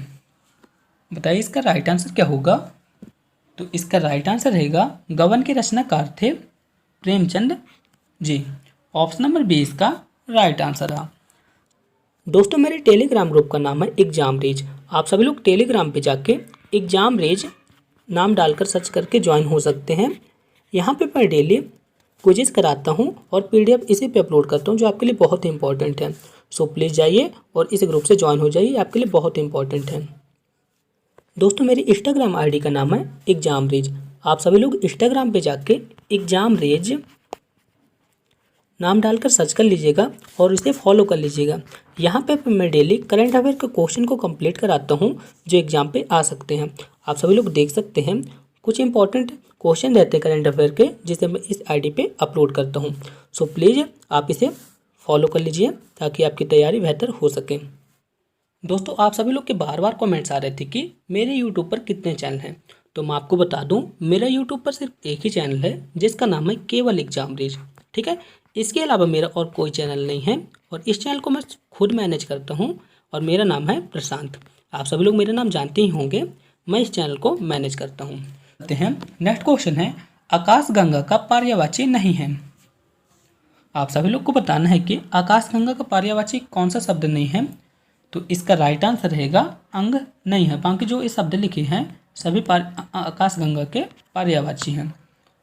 बताइए इसका राइट आंसर क्या होगा। तो इसका राइट आंसर रहेगा, गबन के रचनाकार थे Premchand ji. Option number B इसका राइट आंसर है। दोस्तों मेरे टेलीग्राम ग्रुप का नाम है एग्जाम रेज। आप सभी लोग टेलीग्राम पे जाके एग्जाम रेज नाम डालकर सर्च करके ज्वाइन हो सकते हैं। यहाँ पे मैं डेली क्विज़ कराता हूँ और पीडीएफ इसी पे अपलोड करता हूँ, जो आपके लिए बहुत ही इंपॉर्टेंट है। सो प्लीज़ जाइए और इस ग्रुप से ज्वाइन हो जाइए, आपके लिए बहुत इंपॉर्टेंट है। दोस्तों मेरी इंस्टाग्राम आईडी का नाम है एग्जाम रेज। आप सभी लोग इंस्टाग्राम पे जाके एग्जाम रेज नाम डालकर सर्च कर लीजिएगा और इसे फॉलो कर लीजिएगा। यहाँ पे मैं डेली करंट अफेयर के क्वेश्चन को कंप्लीट कराता हूँ, जो एग्जाम पे आ सकते हैं। आप सभी लोग देख सकते हैं कुछ इंपॉर्टेंट क्वेश्चन रहते हैं करंट अफेयर के, जिसे मैं इस आईडी पे अपलोड करता हूँ। सो प्लीज़ आप इसे फॉलो कर लीजिए ताकि आपकी तैयारी बेहतर हो सके। दोस्तों आप सभी लोग के बार बार कमेंट्स आ रहे थे कि मेरे यूट्यूब पर कितने चैनल हैं। तो मैं आपको बता दूं, मेरा यूट्यूब पर सिर्फ एक ही चैनल है, जिसका नाम है केवल एग्जाम रेज। ठीक है, इसके अलावा मेरा और कोई चैनल नहीं है और इस चैनल को मैं खुद मैनेज करता हूं और मेरा नाम है प्रशांत। आप सभी लोग मेरा नाम जानते ही होंगे, मैं इस चैनल को मैनेज करता हूं। नेक्स्ट क्वेश्चन है, आकाशगंगा का पर्यायवाची नहीं है। आप सभी लोग को बताना है कि आकाशगंगा का पर्यायवाची कौन सा शब्द नहीं है। तो इसका राइट आंसर रहेगा अंग नहीं है। बाकी जो ये शब्द लिखे हैं सभी आकाशगंगा के पर्यायवाची हैं।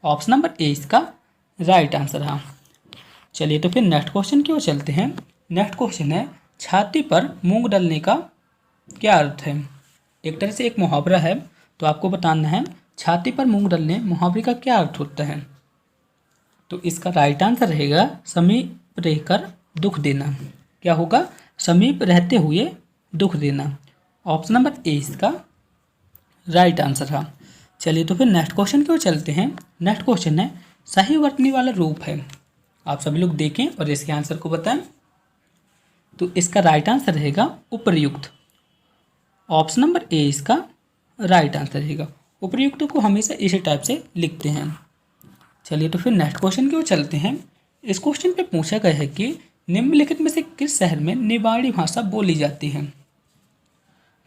ऑप्शन नंबर ए इसका राइट आंसर है। चलिए तो फिर नेक्स्ट क्वेश्चन की ओर चलते हैं। नेक्स्ट क्वेश्चन है, छाती पर मूंग डलने का क्या अर्थ है। एक तरह से एक मुहावरा है, तो आपको बताना है छाती पर मूंग डलने मुहावरे का क्या अर्थ होता है। तो इसका राइट आंसर रहेगा समीप रहकर दुख देना। क्या होगा, समीप रहते हुए दुख देना। ऑप्शन नंबर ए इसका राइट आंसर है। चलिए तो फिर नेक्स्ट क्वेश्चन की ओर चलते हैं। नेक्स्ट क्वेश्चन है, सही वर्तनी वाला रूप है। आप सभी लोग देखें और इसके आंसर को बताएं। तो इसका राइट आंसर रहेगा उपर्युक्त। ऑप्शन नंबर ए इसका राइट आंसर रहेगा। उपर्युक्त को हमेशा इसी टाइप से लिखते हैं। चलिए तो फिर नेक्स्ट क्वेश्चन की ओर चलते हैं। इस क्वेश्चन पे पूछा गया है कि निम्नलिखित में से किस शहर में निवाड़ी भाषा बोली जाती है।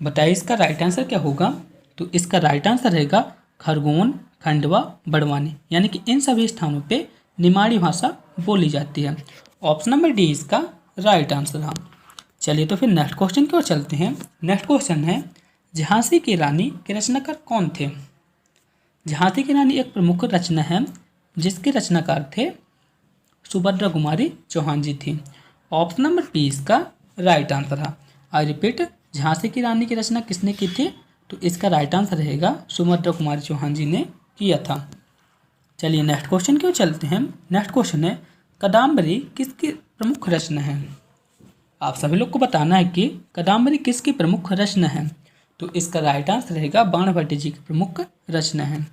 बताइए इसका राइट आंसर क्या होगा। तो इसका राइट आंसर रहेगा खरगोन, खंडवा, बड़वानी, यानी कि इन सभी स्थानों पे निमाड़ी भाषा बोली जाती है। ऑप्शन नंबर डी इसका राइट आंसर है। चलिए तो फिर नेक्स्ट क्वेश्चन की ओर चलते हैं। नेक्स्ट क्वेश्चन है झांसी की रानी के रचनाकार कौन थे। झांसी की रानी एक प्रमुख रचना है जिसके रचनाकार थे सुभद्रा कुमारी चौहान जी थी। ऑप्शन नंबर बी इसका राइट आंसर है। आई रिपीट, झांसी की रानी की रचना किसने की थी। तो इसका राइट आंसर रहेगा सुभद्रा कुमारी चौहान जी ने किया था। चलिए नेक्स्ट क्वेश्चन की ओर चलते हैं। नेक्स्ट क्वेश्चन है कादम्बरी किसकी प्रमुख रचना है। आप सभी लोग को बताना है कि कादम्बरी किसकी प्रमुख रचना है। तो इसका राइट आंसर रहेगा बाणभट्ट जी की प्रमुख रचना है।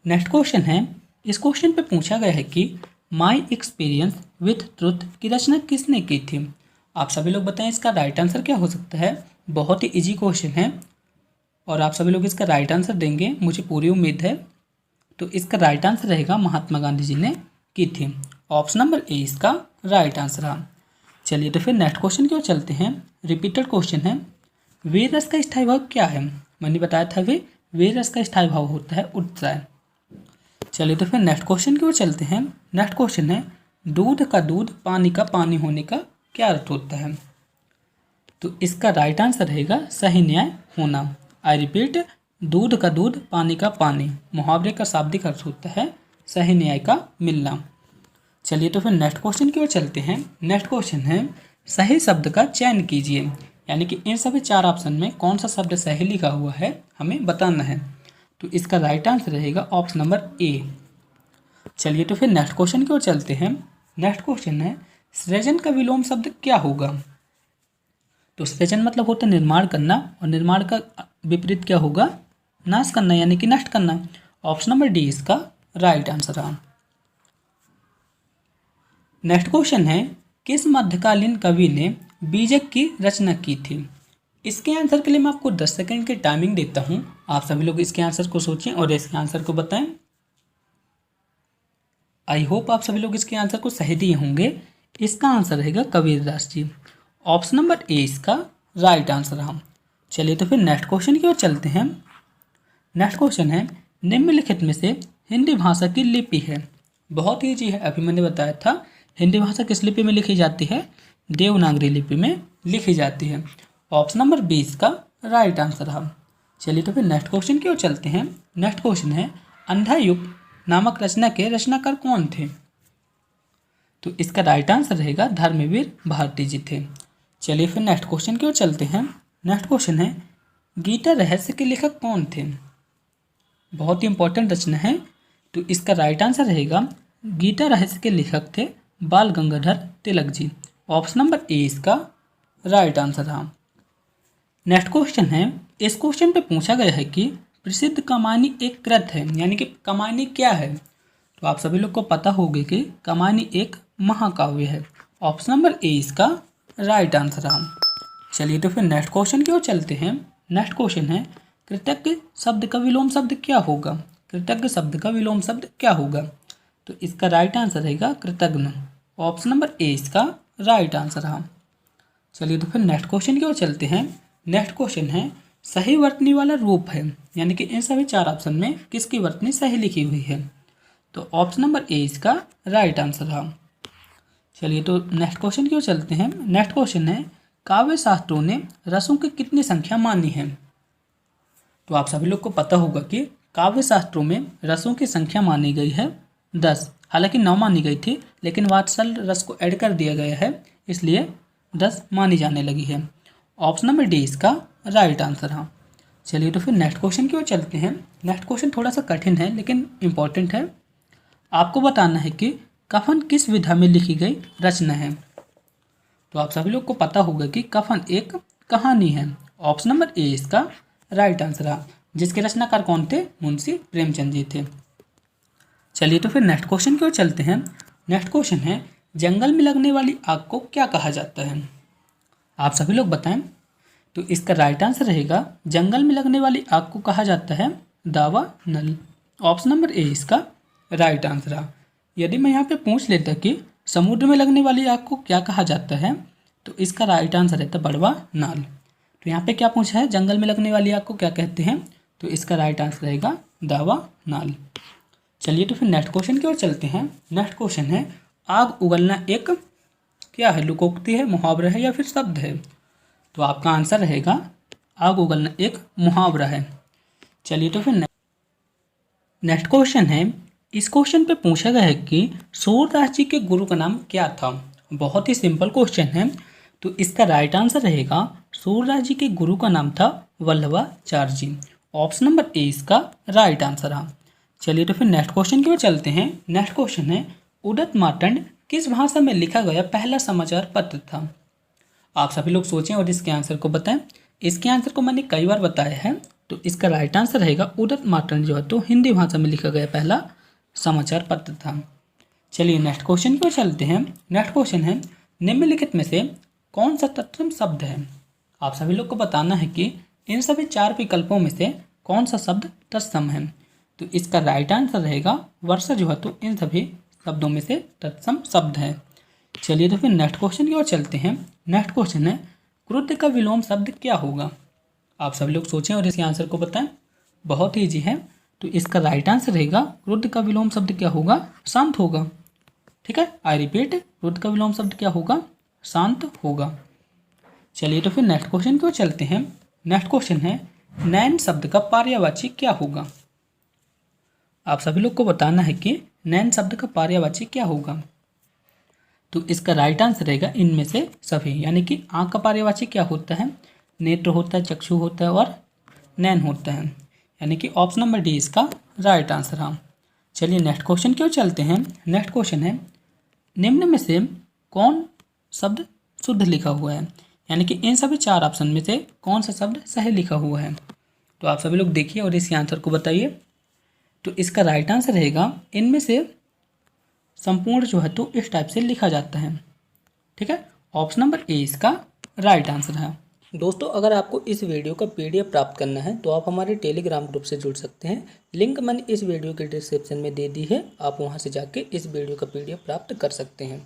नेक्स्ट क्वेश्चन है, इस क्वेश्चन पे पूछा गया है कि माई एक्सपीरियंस विथ ट्रुथ की रचना किसने की थी। आप सभी लोग बताएं इसका राइट आंसर क्या हो सकता है। बहुत ही इजी क्वेश्चन है और आप सभी लोग इसका राइट आंसर देंगे, मुझे पूरी उम्मीद है। तो इसका राइट आंसर रहेगा महात्मा गांधी जी ने की थी। ऑप्शन नंबर ए इसका राइट आंसर है। चलिए तो फिर नेक्स्ट क्वेश्चन की ओर चलते हैं। रिपीटेड क्वेश्चन है, वीर रस का स्थायी भाव क्या है। मैंने बताया था वीर रस का स्थायी भाव होता है उत्साह। चलिए तो फिर नेक्स्ट क्वेश्चन की ओर चलते हैं। नेक्स्ट क्वेश्चन है दूध का दूध पानी का पानी होने का क्या अर्थ होता है। तो इसका राइट आंसर रहेगा सही न्याय होना। आई रिपीट, दूध का दूध पानी का पानी मुहावरे का शाब्दिक अर्थ होता है सही न्याय का मिलना। चलिए तो फिर नेक्स्ट क्वेश्चन की ओर चलते हैं। नेक्स्ट क्वेश्चन है सही शब्द का चयन कीजिए, यानी कि इन सभी चार ऑप्शन में कौन सा शब्द सही लिखा हुआ है हमें बताना है। तो इसका राइट आंसर रहेगा ऑप्शन नंबर ए। चलिए तो फिर नेक्स्ट क्वेश्चन की ओर चलते हैं। नेक्स्ट क्वेश्चन है सृजन का विलोम शब्द क्या होगा। तो सृजन मतलब होता है निर्माण करना और निर्माण का विपरीत क्या होगा, नाश करना यानी कि नष्ट करना। ऑप्शन नंबर डी इसका राइट आंसर है। नेक्स्ट क्वेश्चन है किस मध्यकालीन कवि ने बीजक की रचना की थी। इसके आंसर के लिए मैं आपको 10 सेकंड की टाइमिंग देता हूं। आप सभी लोग इसके आंसर को सोचें और इसके आंसर को बताएं। आई होप आप सभी लोग इसके आंसर को सही दिए होंगे। इसका आंसर रहेगा Kabirdas ji. Option number A इसका राइट आंसर है। चलिए तो फिर नेक्स्ट क्वेश्चन की ओर चलते हैं। नेक्स्ट क्वेश्चन है निम्नलिखित में से हिंदी भाषा की लिपि है। बहुत ईजी है, अभी मैंने बताया था। हिंदी भाषा किस लिपि में लिखी जाती है, देवनागरी लिपि में लिखी जाती है। ऑप्शन नंबर 20 का राइट आंसर है। चलिए तो फिर नेक्स्ट क्वेश्चन की ओर चलते हैं। नेक्स्ट क्वेश्चन है अंधायुक्त नामक रचना के रचनाकार कौन थे। तो इसका राइट आंसर रहेगा धर्मवीर भारती जी थे। चलिए फिर नेक्स्ट क्वेश्चन की ओर चलते हैं। नेक्स्ट क्वेश्चन है गीता रहस्य के लेखक कौन थे। बहुत ही इंपॉर्टेंट रचना है। तो इसका राइट आंसर रहेगा गीता रहस्य के लेखक थे बाल Gangadhar Tilak ji. Option number A इसका राइट आंसर है। नेक्स्ट क्वेश्चन है इस क्वेश्चन पे पूछा गया है कि प्रसिद्ध कमानी एक कृत है, यानी कि कमानी क्या है। तो आप सभी लोग को पता होगा कि कमानी एक महाकाव्य है। ऑप्शन नंबर ए इसका राइट आंसर है। चलिए तो फिर नेक्स्ट क्वेश्चन की ओर चलते हैं। नेक्स्ट क्वेश्चन है कृतज्ञ शब्द का विलोम शब्द क्या होगा। कृतज्ञ शब्द का विलोम शब्द क्या होगा। तो इसका राइट आंसर रहेगा कृतज्ञ। ऑप्शन नंबर ए इसका राइट आंसर है। चलिए तो फिर नेक्स्ट क्वेश्चन की ओर चलते हैं। नेक्स्ट क्वेश्चन है सही वर्तनी वाला रूप है, यानी कि इन सभी चार ऑप्शन में किसकी वर्तनी सही लिखी हुई है। तो ऑप्शन नंबर ए इसका राइट आंसर है। चलिए तो नेक्स्ट क्वेश्चन की ओर चलते हैं। नेक्स्ट क्वेश्चन है काव्य शास्त्रों ने रसों की कितनी संख्या मानी है। तो आप सभी लोग को पता होगा कि काव्य शास्त्रों में रसों की संख्या मानी गई है 10। हालांकि 9 मानी गई थी, लेकिन वात्सल रस को ऐड कर दिया गया है, इसलिए 10 मानी जाने लगी है। ऑप्शन नंबर डी इसका राइट आंसर है। चलिए तो फिर नेक्स्ट क्वेश्चन की ओर चलते हैं। नेक्स्ट क्वेश्चन थोड़ा सा कठिन है लेकिन इम्पॉर्टेंट है। आपको बताना है कि कफन किस विधा में लिखी गई रचना है। तो आप सभी लोग को पता होगा कि कफन एक कहानी है। ऑप्शन नंबर ए इसका राइट आंसर है, जिसके रचनाकार कौन थे, मुंशी प्रेमचंद जी थे। चलिए तो फिर नेक्स्ट क्वेश्चन की ओर चलते हैं। नेक्स्ट क्वेश्चन है जंगल में लगने वाली आग को क्या कहा जाता है। आप सभी लोग बताएं। तो इसका राइट आंसर रहेगा जंगल में लगने वाली आग को कहा जाता है दावा नल। ऑप्शन नंबर ए इसका राइट आंसर है। यदि मैं यहाँ पे पूछ लेता कि समुद्र में लगने वाली आग को क्या कहा जाता है, तो इसका राइट आंसर रहता बड़वा नाल। तो यहाँ पे क्या पूछा है, जंगल में लगने वाली आग को क्या कहते हैं, तो इसका राइट आंसर रहेगा दावा नाल। चलिए तो फिर नेक्स्ट क्वेश्चन की ओर चलते हैं। नेक्स्ट क्वेश्चन है आग उगलना एक क्या है, लोकोक्ति है, मुहावरा है या फिर शब्द है। तो आपका आंसर रहेगा आग उगलना एक मुहावरा है। चलिए तो फिर नेक्स्ट क्वेश्चन है। इस क्वेश्चन पे पूछा गया है कि सूरदास जी के गुरु का नाम क्या था। बहुत ही सिंपल क्वेश्चन है। तो इसका राइट आंसर रहेगा सूरदास जी के गुरु का नाम था वल्लभाचार्य जी। ऑप्शन नंबर ए इसका राइट आंसर है। चलिए तो फिर नेक्स्ट क्वेश्चन की ओर चलते हैं। नेक्स्ट क्वेश्चन है उदत मार्तंड किस भाषा में लिखा गया पहला समाचार पत्र था। आप सभी लोग सोचें और इसके आंसर को बताएं। इसके आंसर को मैंने कई बार बताया है। तो इसका राइट आंसर रहेगा उदत मार्तंड जो है तो हिंदी भाषा में लिखा गया पहला समाचार पत्र था। चलिए नेक्स्ट क्वेश्चन की ओर चलते हैं। नेक्स्ट क्वेश्चन है निम्नलिखित में से कौन सा तत्सम शब्द है। आप सभी लोग को बताना है कि इन सभी 4 विकल्पों में से कौन सा शब्द तत्सम है। तो इसका राइट आंसर रहेगा वर्षा जो है तो इन सभी शब्दों में से तत्सम शब्द है। चलिए तो फिर नेक्स्ट क्वेश्चन की ओर चलते हैं। नेक्स्ट क्वेश्चन है क्रुद्ध का विलोम शब्द क्या होगा। आप सभी लोग सोचें और इसके आंसर को बताएं। बहुत ही ईजी है। तो इसका राइट आंसर रहेगा क्रुद्ध का विलोम शब्द क्या होगा, शांत होगा। ठीक है, आई रिपीट, क्रुद्ध का विलोम शब्द क्या होगा, शांत होगा। चलिए तो फिर नेक्स्ट क्वेश्चन की ओर चलते हैं। नेक्स्ट क्वेश्चन है नैन शब्द का पर्यायवाची क्या होगा। आप सभी लोग को बताना है कि नैन शब्द का पर्यायवाची क्या होगा। तो इसका राइट आंसर रहेगा इनमें से सभी, यानी कि आंख का पर्यायवाची क्या होता है, नेत्र होता है, चक्षु होता है और नैन होता है, यानी कि ऑप्शन नंबर डी इसका राइट आंसर है। चलिए नेक्स्ट क्वेश्चन की ओर चलते हैं। नेक्स्ट क्वेश्चन है निम्न में से कौन शब्द शुद्ध लिखा हुआ है, यानी कि इन सभी 4 ऑप्शन में से कौन सा शब्द सही लिखा हुआ है। तो आप सभी लोग देखिए और इसके आंसर को बताइए। तो इसका राइट आंसर रहेगा इनमें से संपूर्ण जो है तो इस टाइप से लिखा जाता है। ठीक है, ऑप्शन नंबर ए इसका राइट आंसर है। दोस्तों अगर आपको इस वीडियो का PDF प्राप्त करना है तो आप हमारे टेलीग्राम ग्रुप से जुड़ सकते हैं। लिंक मैंने इस वीडियो के डिस्क्रिप्शन में दे दी है, आप वहां से जाके इस वीडियो का PDF प्राप्त कर सकते हैं।